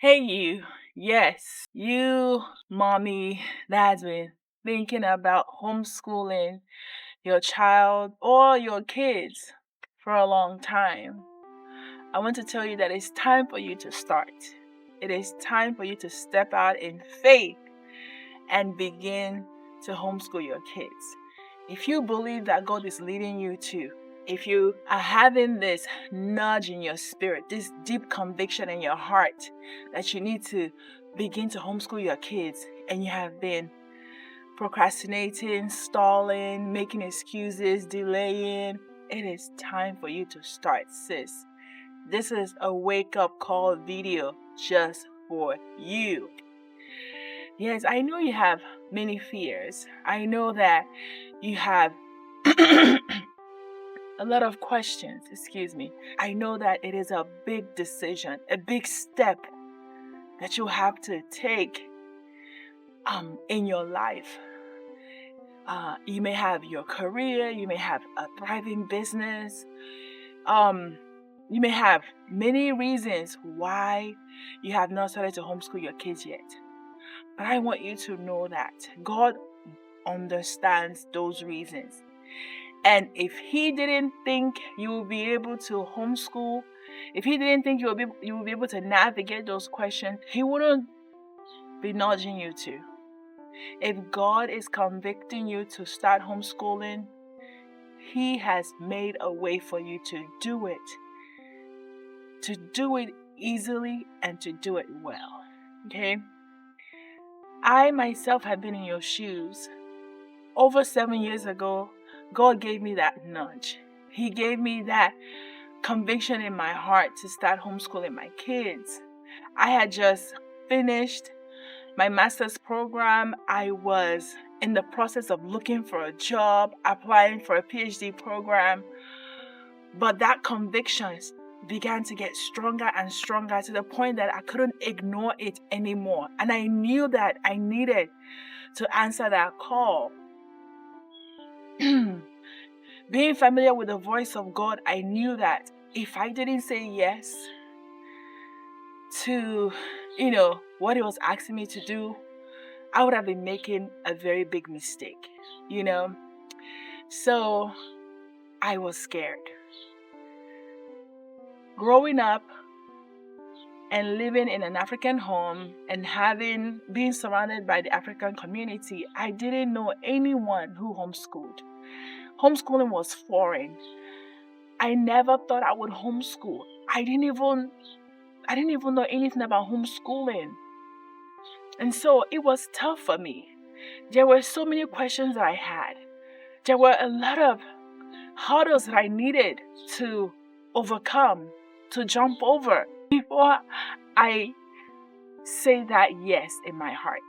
Hey, you. Yes, you, mommy, that's been thinking about homeschooling your child or your kids for a long time. I want to tell you that it's time for you to start. It is time for you to step out in faith and begin to homeschool your kids. If you believe that God is leading you to, if you are having this nudge in your spirit, this deep conviction in your heart that you need to begin to homeschool your kids, and you have been procrastinating, stalling, making excuses, delaying, it is time for you to start, sis. This is a wake up call video just for you. Yes, I know you have many fears. I know that you have a lot of questions, excuse me. I know that it is a big decision, a big step that you have to take in your life. You may have your career, you may have a thriving business, you may have many reasons why you have not started to homeschool your kids yet. But I want you to know that God understands those reasons. And if He didn't think you will be able to homeschool, if He didn't think you will be able to navigate those questions, He wouldn't be nudging you to. If God is convicting you to start homeschooling, He has made a way for you to do it easily and to do it well. Okay? I myself have been in your shoes. Over 7 years ago, God gave me that nudge. He gave me that conviction in my heart to start homeschooling my kids. I had just finished my master's program. I was in the process of looking for a job, applying for a PhD program. But that conviction began to get stronger and stronger to the point that I couldn't ignore it anymore. And I knew that I needed to answer that call. Being familiar with the voice of God, I knew that if I didn't say yes to, what He was asking me to do, I would have been making a very big mistake, So I was scared. Growing up and living in an African home and being surrounded by the African community, I didn't know anyone who homeschooled. Homeschooling was foreign. I never thought I would homeschool. I didn't even know anything about homeschooling. And so it was tough for me. There were so many questions that I had. There were a lot of hurdles that I needed to overcome, to jump over before I say that yes in my heart.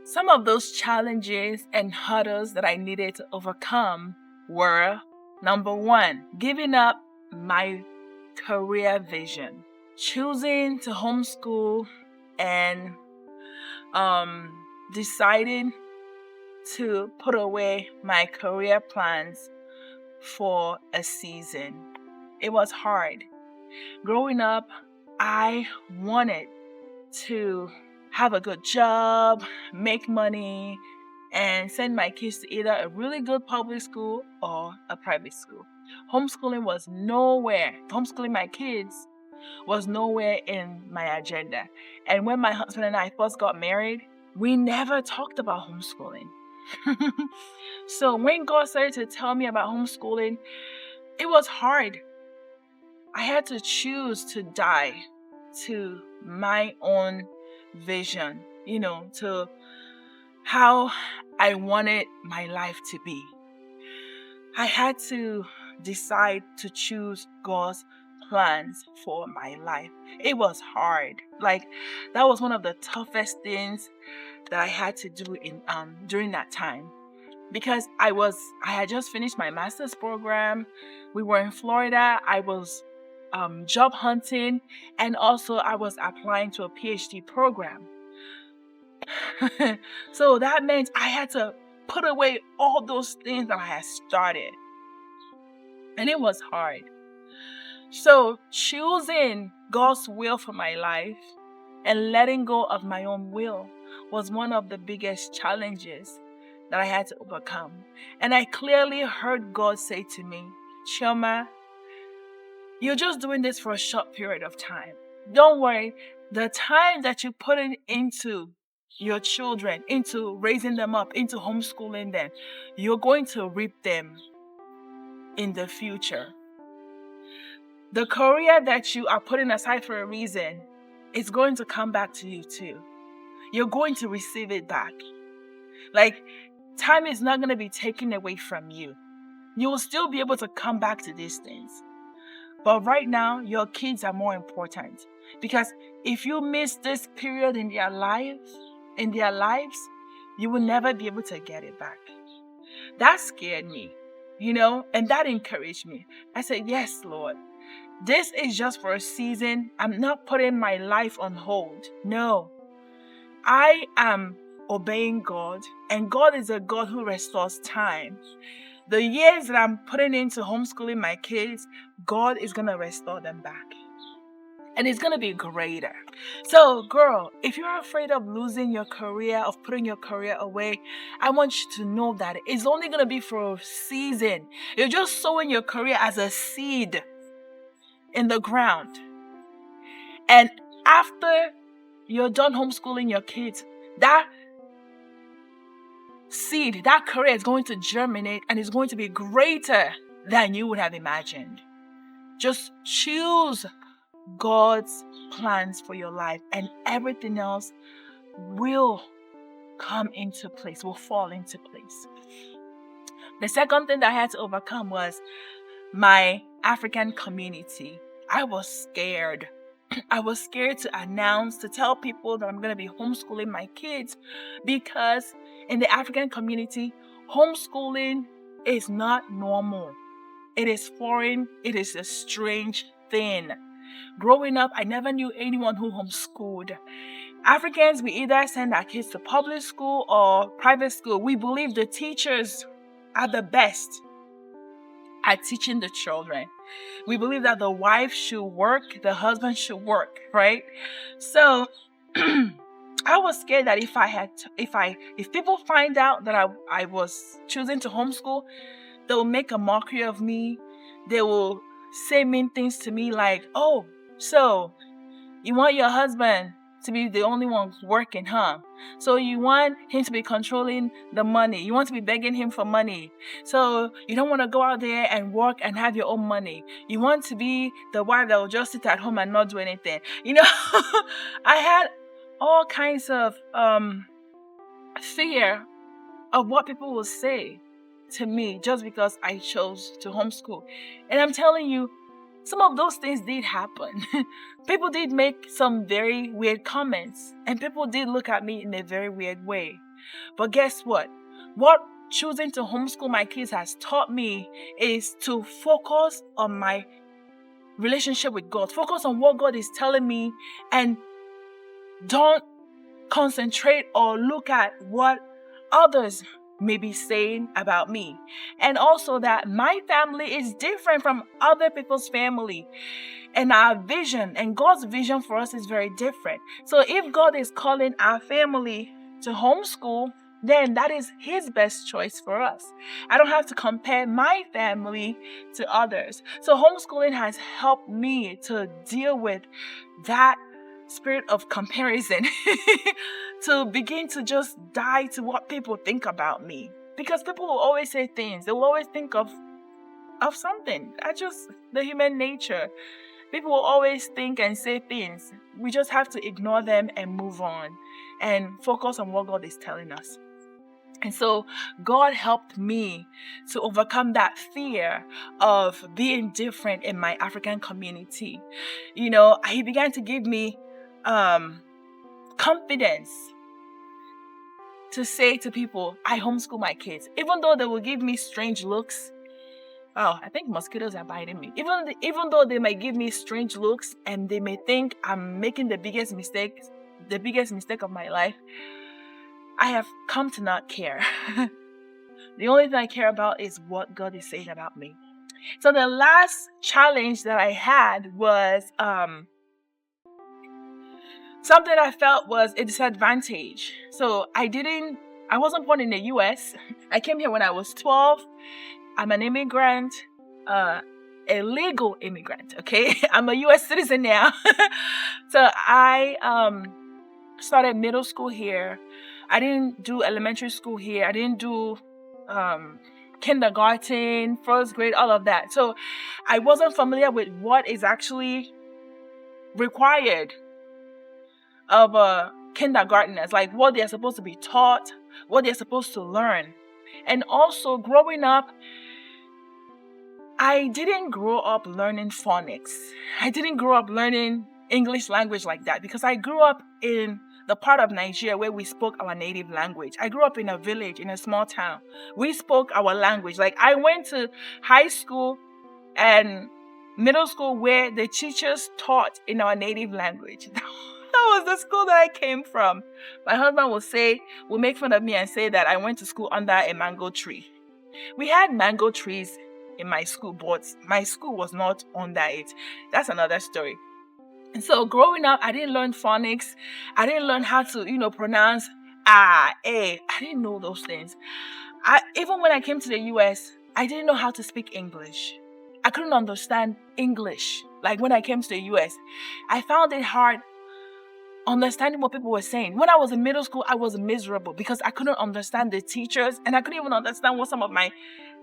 Some of those challenges and hurdles that I needed to overcome were, number one, giving up my career vision, choosing to homeschool and deciding to put away my career plans for a season. It was hard. Growing up, I wanted to have a good job, make money, and send my kids to either a really good public school or a private school. Homeschooling my kids was nowhere in my agenda. And when my husband and I first got married, we never talked about homeschooling. So when God started to tell me about homeschooling, it was hard. I had to choose to die to my own vision, to how I wanted my life to be. I had to decide to choose God's plans for my life. It was hard. That was one of the toughest things that I had to do during that time. Because I had just finished my master's program. We were in Florida. I was job hunting, and also I was applying to a PhD program. So that meant I had to put away all those things that I had started. And it was hard. So choosing God's will for my life And letting go of my own will was one of the biggest challenges that I had to overcome. And I clearly heard God say to me, Chioma, you're just doing this for a short period of time. Don't worry, the time that you put it into your children, into raising them up, into homeschooling them, you're going to reap them in the future. The career that you are putting aside for a reason is going to come back to you too. You're going to receive it back. Like, time is not going to be taken away from you. You will still be able to come back to these things. But right now, your kids are more important. Because if you miss this period in their lives, you will never be able to get it back. That scared me, and that encouraged me. I said, yes, Lord, this is just for a season. I'm not putting my life on hold. No, I am obeying God, and God is a God who restores time. The years that I'm putting into homeschooling my kids, God is going to restore them back. And it's going to be greater. So, girl, if you're afraid of losing your career, of putting your career away, I want you to know that it's only going to be for a season. You're just sowing your career as a seed in the ground. And after you're done homeschooling your kids, that seed, that career is going to germinate and is going to be greater than you would have imagined. Just choose God's plans for your life, and everything else will come into place, will fall into place. The second thing that I had to overcome was my African community. I was scared. I was scared to announce, to tell people that I'm going to be homeschooling my kids, because in the African community, homeschooling is not normal. It is foreign. It is a strange thing. Growing up, I never knew anyone who homeschooled. Africans, we either send our kids to public school or private school. We believe the teachers are the best at teaching the children. We believe that the wife should work, the husband should work, right? So I was scared that if people find out that I was choosing to homeschool, they will make a mockery of me. They will say mean things to me like, oh, so you want your husband to be the only one working, huh? So you want him to be controlling the money. You want to be begging him for money. So you don't want to go out there and work and have your own money. You want to be the wife that will just sit at home and not do anything. I had all kinds of fear of what people will say to me just because I chose to homeschool. And I'm telling you, some of those things did happen. People did make some very weird comments, and people did look at me in a very weird way. But guess what? What choosing to homeschool my kids has taught me is to focus on my relationship with God. Focus on what God is telling me, and don't concentrate or look at what others may be saying about me. And also that my family is different from other people's family, and our vision and God's vision for us is very different. So if God is calling our family to homeschool, then that is his best choice for us. I don't have to compare my family to others. So homeschooling has helped me to deal with that spirit of comparison, to begin to just die to what people think about me, because people will always say things. They will always think of something. That's just the human nature. People will always think and say things. We just have to ignore them and move on and focus on what God is telling us. And so God helped me to overcome that fear of being different in my African community. He began to give me confidence to say to people, I homeschool my kids, even though they will give me strange looks. Oh, I think mosquitoes are biting me. Even though they might give me strange looks and they may think I'm making the biggest mistake of my life, I have come to not care. The only thing I care about is what God is saying about me. So the last challenge that I had was something I felt was a disadvantage. So I wasn't born in the US. I came here when I was 12. I'm an immigrant, a legal immigrant, okay? I'm a US citizen now. So I started middle school here. I didn't do elementary school here. I didn't do kindergarten, first grade, all of that. So I wasn't familiar with what is actually required of kindergartners, like what they're supposed to be taught, what they're supposed to learn. And also growing up, I didn't grow up learning phonics. I didn't grow up learning English language like that because I grew up in the part of Nigeria where we spoke our native language. I grew up in a village, in a small town. We spoke our language. Like I went to high school and middle school where the teachers taught in our native language. That was the school that I came from. My husband will make fun of me and say that I went to school under a mango tree. We had mango trees in my school, but my school was not under it. That's another story. And so growing up, I didn't learn phonics. I didn't learn how to, pronounce a. I didn't know those things. Even when I came to the US, I didn't know how to speak English. I couldn't understand English. Like when I came to the US, I found it hard understanding what people were saying. When I was in middle school, I was miserable because I couldn't understand the teachers and I couldn't even understand what some of my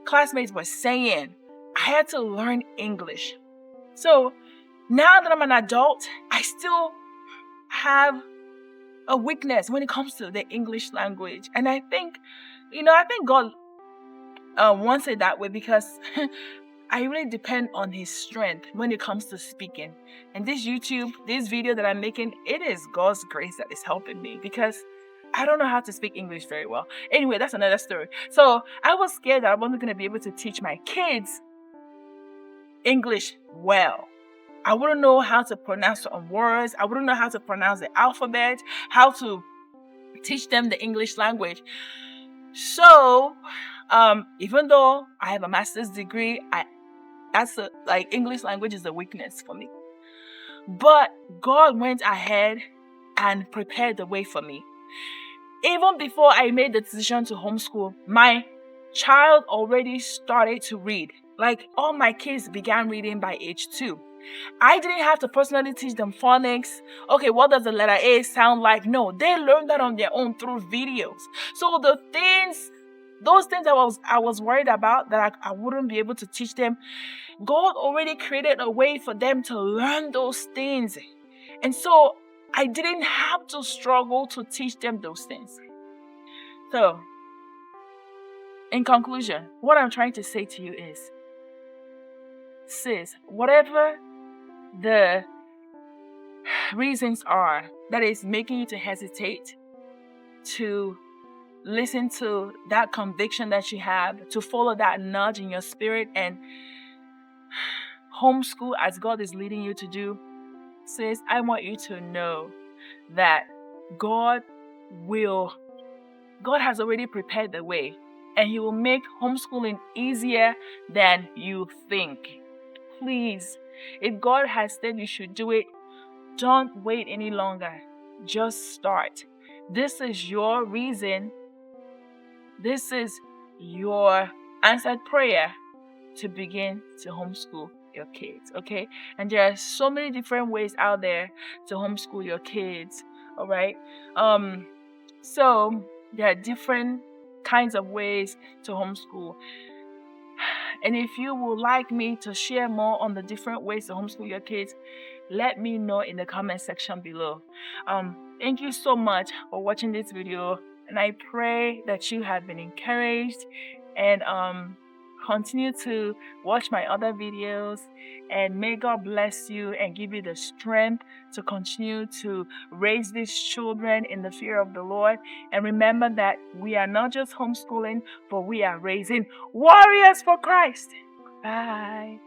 classmates were saying. I had to learn English. So now that I'm an adult, I still have a weakness when it comes to the English language. And I think God wants it that way because I really depend on His strength when it comes to speaking. And this video that I'm making, it is God's grace that is helping me because I don't know how to speak English very well. Anyway, that's another story. So I was scared that I wasn't going to be able to teach my kids English well. I wouldn't know how to pronounce some words. I wouldn't know how to pronounce the alphabet, how to teach them the English language. So, even though I have a master's degree, English language is a weakness for me. But God went ahead and prepared the way for me. Even before I made the decision to homeschool, my child already started to read. Like all my kids began reading by age 2. I didn't have to personally teach them phonics. Okay, what does the letter A sound like? No, they learned that on their own through videos. So those things I was worried about that I wouldn't be able to teach them, God already created a way for them to learn those things. And so I didn't have to struggle to teach them those things. So, in conclusion, what I'm trying to say to you is, sis, whatever the reasons are that is making you to hesitate to listen to that conviction that you have, to follow that nudge in your spirit and homeschool as God is leading you to do, sis, I want you to know that God has already prepared the way, and He will make homeschooling easier than you think. Please, if God has said you should do it, don't wait any longer. Just start. This is your reason. This is your answered prayer to begin to homeschool your kids, okay? And there are so many different ways out there to homeschool your kids, all right? So there are different kinds of ways to homeschool. And if you would like me to share more on the different ways to homeschool your kids, let me know in the comment section below. Thank you so much for watching this video, and I pray that you have been encouraged and continue to watch my other videos, and may God bless you and give you the strength to continue to raise these children in the fear of the Lord. And remember that we are not just homeschooling, but we are raising warriors for Christ. Bye.